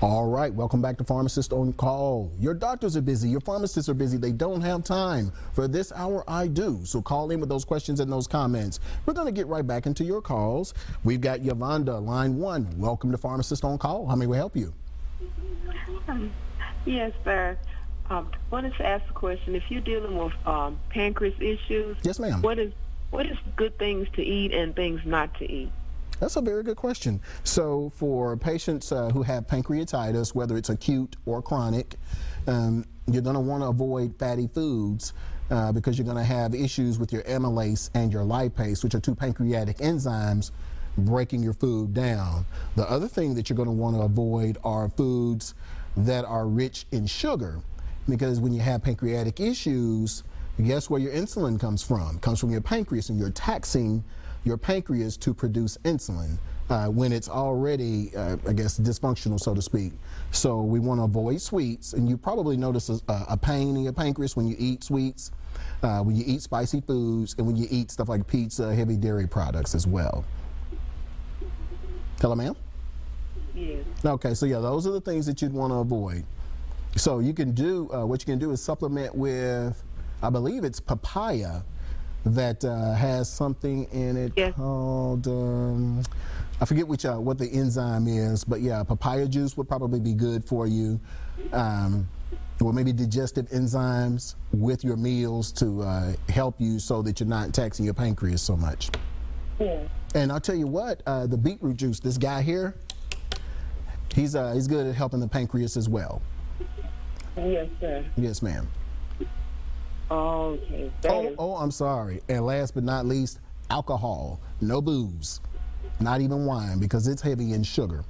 All right, welcome back to Pharmacist on Call. Your doctors are busy, your pharmacists are busy, they don't have time. For this hour, I do. So call in with those questions and those comments. We're going to get right back into your calls. We've got Yolanda, line 1. Welcome to Pharmacist on Call. How may we help you? Yes, sir. Wanted to ask a question. If you're dealing with pancreas issues, Yes, ma'am. what is good things to eat and things not to eat? That's a very good question. So for patients who have pancreatitis, whether it's acute or chronic, you're going to want to avoid fatty foods because you're going to have issues with your amylase and your lipase, which are two pancreatic enzymes breaking your food down. The other thing that you're going to want to avoid are foods that are rich in sugar, because when you have pancreatic issues, guess where your insulin comes from? It comes from your pancreas, and you're taxing your pancreas to produce insulin when it's already, I guess, dysfunctional, so to speak. So we want to avoid sweets, and you probably notice a pain in your pancreas when you eat sweets, when you eat spicy foods, and when you eat stuff like pizza, heavy dairy products as well. Hello, ma'am? Yes. Okay, so yeah, those are the things that you'd want to avoid. So you can do, what you can do is supplement with, I believe it's papaya, that has something in it called, I forget what the enzyme is, but yeah, papaya juice would probably be good for you. Or maybe digestive enzymes with your meals to help you so that you're not taxing your pancreas so much. Yeah. And I'll tell you what, the beetroot juice, this guy here, he's good at helping the pancreas as well. Yes, sir. Yes, ma'am. Okay. Oh, I'm sorry. And last but not least, alcohol. No booze, not even wine, because it's heavy in sugar.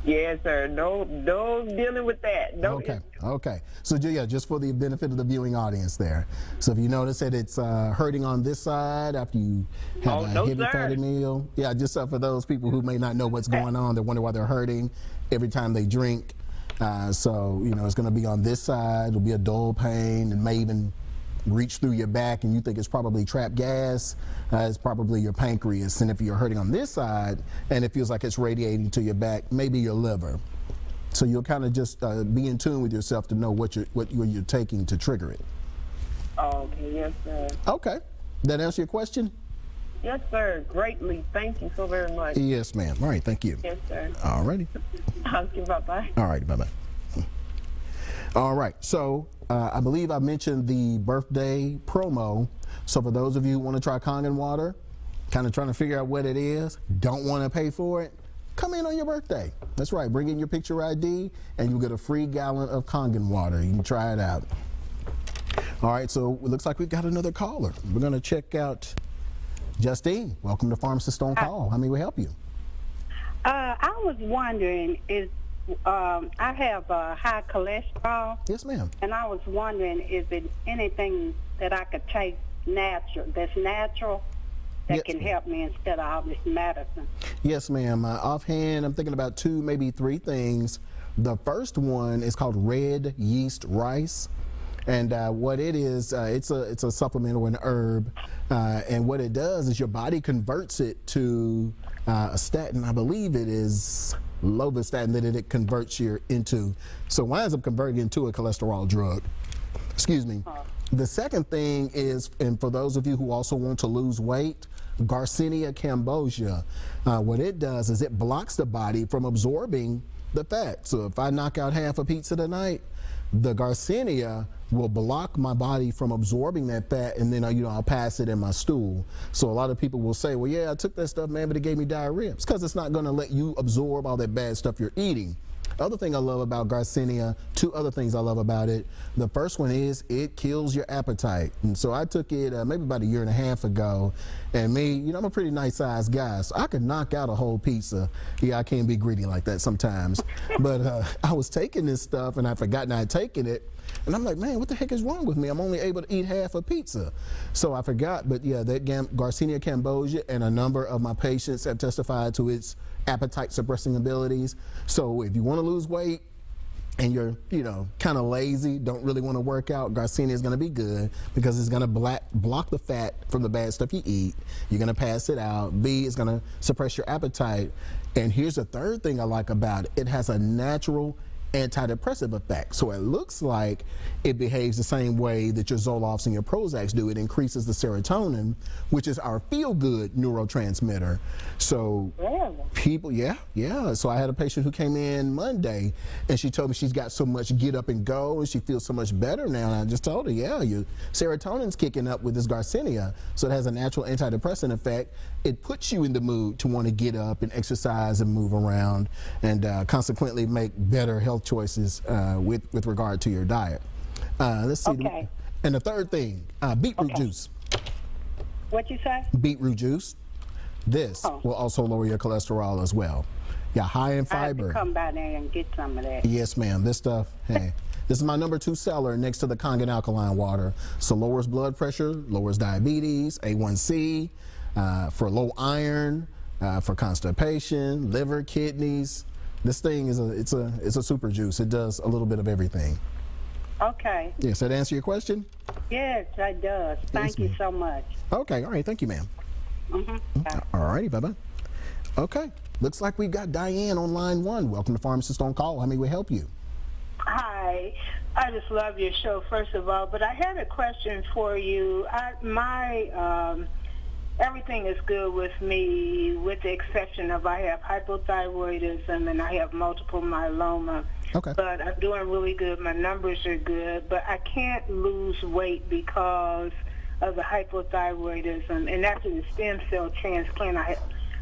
Yes, sir. No dealing with that. No. Okay. So yeah, just for the benefit of the viewing audience there. So if you notice that it's hurting on this side after you have a heavy fatty meal, yeah, just for those people who may not know what's going on, they wonder why they're hurting every time they drink. So, you know, it's going to be on this side. It'll be a dull pain and may even reach through your back, and you think it's probably trapped gas. It's probably your pancreas. And if you're hurting on this side and it feels like it's radiating to your back, maybe your liver. So you'll kind of just be in tune with yourself to know what you're taking to trigger it. Okay, yes, sir. Okay. That answer your question? Yes, sir. Greatly. Thank you so very much. Yes, ma'am. All right. Thank you. Yes, sir. All righty. Okay, bye-bye. All right. Bye-bye. All right. So I believe I mentioned the birthday promo. So for those of you who want to try Kangen water, kind of trying to figure out what it is, don't want to pay for it, come in on your birthday. That's right. Bring in your picture ID and you'll get a free gallon of Kangen water. You can try it out. All right. So it looks like we've got another caller. We're going to check out Justine. Welcome to Pharmacist on Call. How may we help you? I was wondering, I have high cholesterol. Yes, ma'am. And I was wondering, is it anything that I could take that's natural that can help me instead of all this medicine? Yes, ma'am. Offhand, I'm thinking about 2, maybe 3 things. The first one is called red yeast rice. And what it is, it's a supplement or an herb, and what it does is your body converts it to a statin. I believe it is lovastatin that it converts you into. So it winds up converting into a cholesterol drug. Excuse me. The second thing is, and for those of you who also want to lose weight, Garcinia cambogia. What it does is it blocks the body from absorbing the fat. So if I knock out half a pizza tonight, the Garcinia will block my body from absorbing that fat, and then I'll pass it in my stool. So a lot of people will say, well, yeah, I took that stuff, man, but it gave me diarrhea. It's because it's not going to let you absorb all that bad stuff you're eating. Other thing I love about Garcinia, 2 other things I love about it. The first one is it kills your appetite. And so I took it maybe about 1.5 years ago, and me, I'm a pretty nice sized guy, so I could knock out a whole pizza. Yeah, I can't be greedy like that sometimes. But I was taking this stuff and I'd forgotten I'd taken it. And I'm like, man, what the heck is wrong with me? I'm only able to eat half a pizza. So I forgot, but yeah, that Garcinia cambogia, and a number of my patients have testified to its appetite suppressing abilities. So if you want to lose weight, and you're, kind of lazy, don't really want to work out, Garcinia is going to be good because it's going to block the fat from the bad stuff you eat. You're going to pass it out. B, it's going to suppress your appetite. And here's the third thing I like about it. It has a natural antidepressive effect. So it looks like it behaves the same way that your Zolofts and your Prozacs do. It increases the serotonin, which is our feel-good neurotransmitter. So people, yeah. So I had a patient who came in Monday and she told me she's got so much get up and go and she feels so much better now. And I just told her, your serotonin's kicking up with this Garcinia. So it has a natural antidepressant effect. It puts you in the mood to want to get up and exercise and move around and consequently make better health choices with regard to your diet. Let's see. Okay. And the third thing, beetroot juice. What you say? Beetroot juice. This will also lower your cholesterol as well. Yeah, high in fiber. I have to come by there and get some of that. Yes, ma'am. This stuff, hey. This is my number 2 seller next to the Kangen alkaline water. So lowers blood pressure, lowers diabetes, A1C, for low iron, for constipation, liver, kidneys. This thing is it's a super juice. It does a little bit of everything. Okay. Yes, that answer your question? Yes, it does. Thank you so much. Okay, all right. Thank you, ma'am. Bye. All righty, bye-bye. Okay, looks like we've got Diane on line 1. Welcome to Pharmacist on Call. How may we help you? Hi, I just love your show, first of all, but I had a question for you. Everything is good with me, with the exception of I have hypothyroidism and I have multiple myeloma. Okay. But I'm doing really good. My numbers are good, but I can't lose weight because of the hypothyroidism. And after the stem cell transplant, I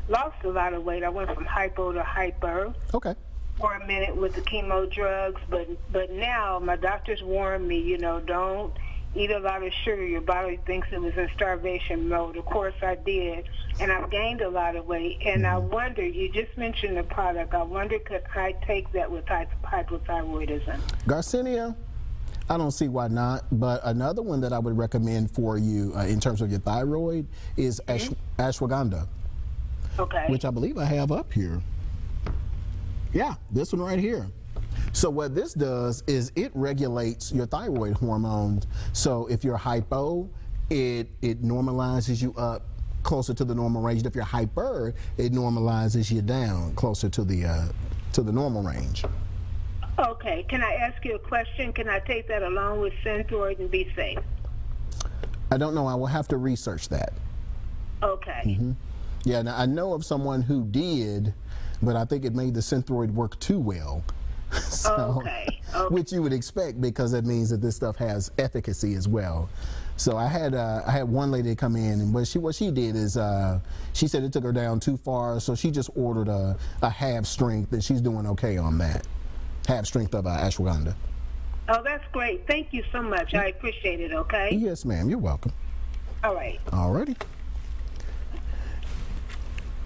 lost a lot of weight. I went from hypo to hyper. Okay. For a minute with the chemo drugs, but now my doctors warned me, don't eat a lot of sugar. Your body thinks it was in starvation mode. Of course I did, and I've gained a lot of weight. And I wonder, you just mentioned the product. I wonder, could I take that with hypothyroidism? Garcinia, I don't see why not, but another one that I would recommend for you in terms of your thyroid is ashwagandha. Okay. Which I believe I have up here. Yeah, this one right here. So what this does is it regulates your thyroid hormones. So if you're hypo, it normalizes you up closer to the normal range. If you're hyper, it normalizes you down closer to the normal range. Okay. Can I ask you a question? Can I take that along with Synthroid and be safe? I don't know. I will have to research that. Okay. Yeah, now I know of someone who did, but I think it made the Synthroid work too well. So, Okay. Which you would expect because it means that this stuff has efficacy as well. So I had one lady come in, and what she did is she said it took her down too far, so she just ordered a half strength, and she's doing okay on that. Half strength of ashwagandha. Oh, that's great. Thank you so much. I appreciate it, okay? Yes, ma'am. You're welcome. All right. All righty.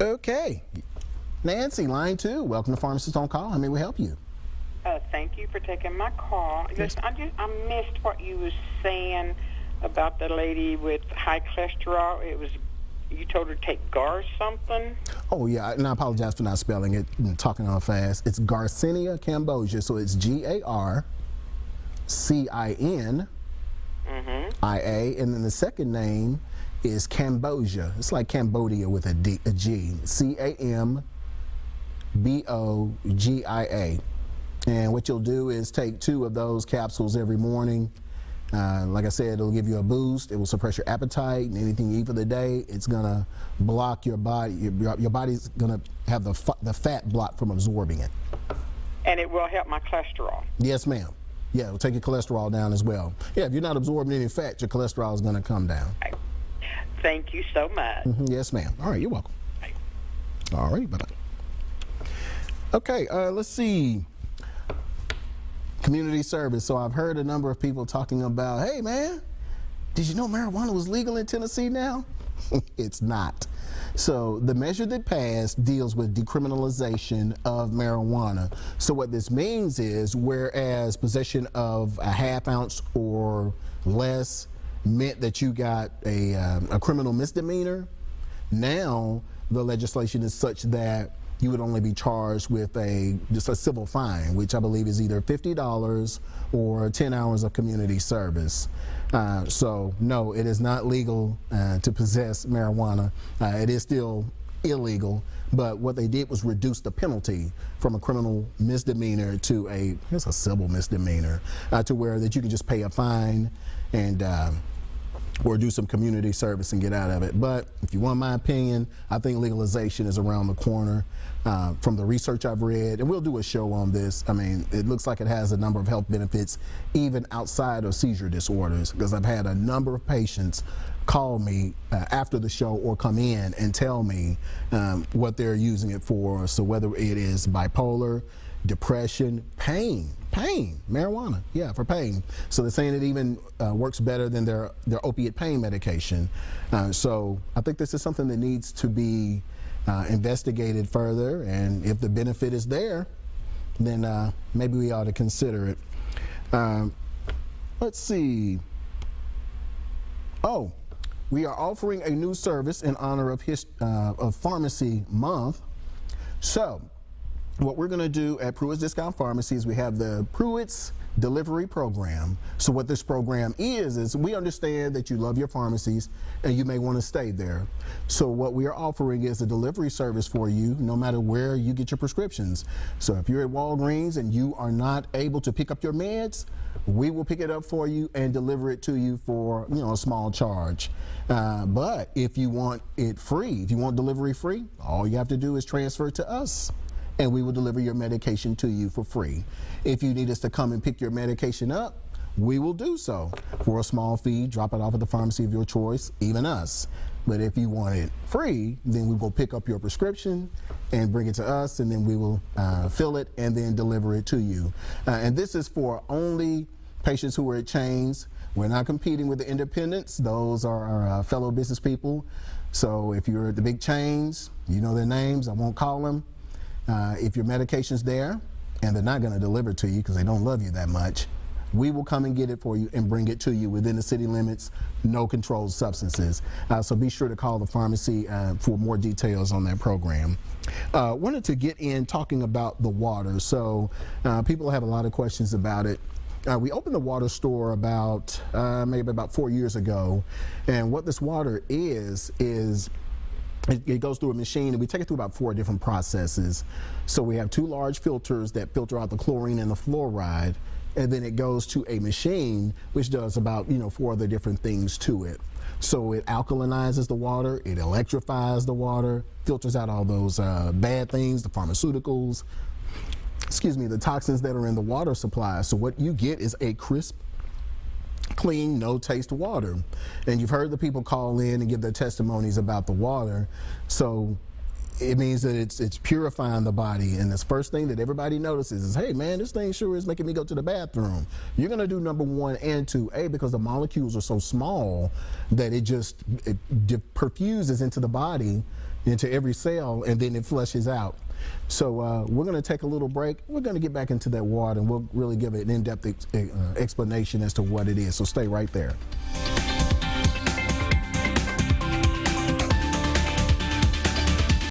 Okay. Nancy, line 2. Welcome to Pharmacist on Call. How may we help you? Thank you for taking my call. Listen, I missed what you was saying about the lady with high cholesterol. You told her to take GAR something? Oh, yeah, and I apologize for not spelling it and talking on fast. It's Garcinia cambogia, so it's GARCINIA, and then the second name is Cambogia. It's like Cambodia with a G, CAMBOGIA. And what you'll do is take 2 of those capsules every morning. Like I said, it'll give you a boost. It will suppress your appetite, and anything you eat for the day, it's gonna block your body. Your body's gonna have the fat blocked from absorbing it. And it will help my cholesterol. Yes, ma'am. Yeah, it'll take your cholesterol down as well. Yeah, if you're not absorbing any fat, your cholesterol is gonna come down. Okay. Thank you so much. Yes, ma'am. All right, you're welcome. Bye. All right, bye-bye. Okay, let's see. Community service. So I've heard a number of people talking about, hey man, did you know marijuana was legal in Tennessee now? It's not. So the measure that passed deals with decriminalization of marijuana. So what this means is, whereas possession of a half ounce or less meant that you got a criminal misdemeanor, now the legislation is such that you would only be charged with just a civil fine, which I believe is either $50 or 10 hours of community service. So no, it is not legal to possess marijuana. It is still illegal, but what they did was reduce the penalty from a criminal misdemeanor to a civil misdemeanor, to where that you can just pay a fine and or do some community service and get out of it. But if you want my opinion, I think legalization is around the corner. From the research I've read, and we'll do a show on this, I mean, it looks like it has a number of health benefits even outside of seizure disorders, because I've had a number of patients call me after the show or come in and tell me what they're using it for. So whether it is bipolar, depression, pain, marijuana, yeah, for pain. So they're saying it even works better than their opiate pain medication. So I think this is something that needs to be investigated further, and if the benefit is there, then maybe we ought to consider it. Let's see. Oh, we are offering a new service in honor of Pharmacy Month. So what we're going to do at Pruitt's Discount Pharmacy is we have the Pruitt's Delivery Program. So what this program is we understand that you love your pharmacies and you may want to stay there. So what we are offering is a delivery service for you no matter where you get your prescriptions. So if you're at Walgreens and you are not able to pick up your meds, we will pick it up for you and deliver it to you for a small charge. But if you want it free, if you want delivery free, all you have to do is transfer it to us, and we will deliver your medication to you for free. If you need us to come and pick your medication up, we will do so for a small fee. Drop it off at the pharmacy of your choice, even us. But if you want it free, then we will pick up your prescription and bring it to us, and then we will fill it and then deliver it to you. And this is for only patients who are at chains. We're not competing with the independents. Those are our fellow business people. So if you're at the big chains, you know their names, I won't call them. If your medication's there and they're not going to deliver to you because they don't love you that much, we will come and get it for you and bring it to you within the city limits, no controlled substances. So be sure to call the pharmacy for more details on that program. Wanted to get in talking about the water. So people have a lot of questions about it. We opened the water store about maybe about 4 years ago, and what this water is it goes through a machine, and we take it through about 4 different processes. So we have 2 large filters that filter out the chlorine and the fluoride, and then it goes to a machine which does about 4 other different things to it. So it alkalinizes the water, it electrifies the water, filters out all those bad things, the pharmaceuticals, the toxins that are in the water supply. So what you get is a crisp, clean, no taste water. And you've heard the people call in and give their testimonies about the water. So it means that it's purifying the body. And the first thing that everybody notices is, hey man, this thing sure is making me go to the bathroom. You're gonna do number 1 and 2, because the molecules are so small that it perfuses into the body, into every cell, and then it flushes out. So we're going to take a little break. We're going to get back into that water, and we'll really give it an in-depth explanation as to what it is. So stay right there.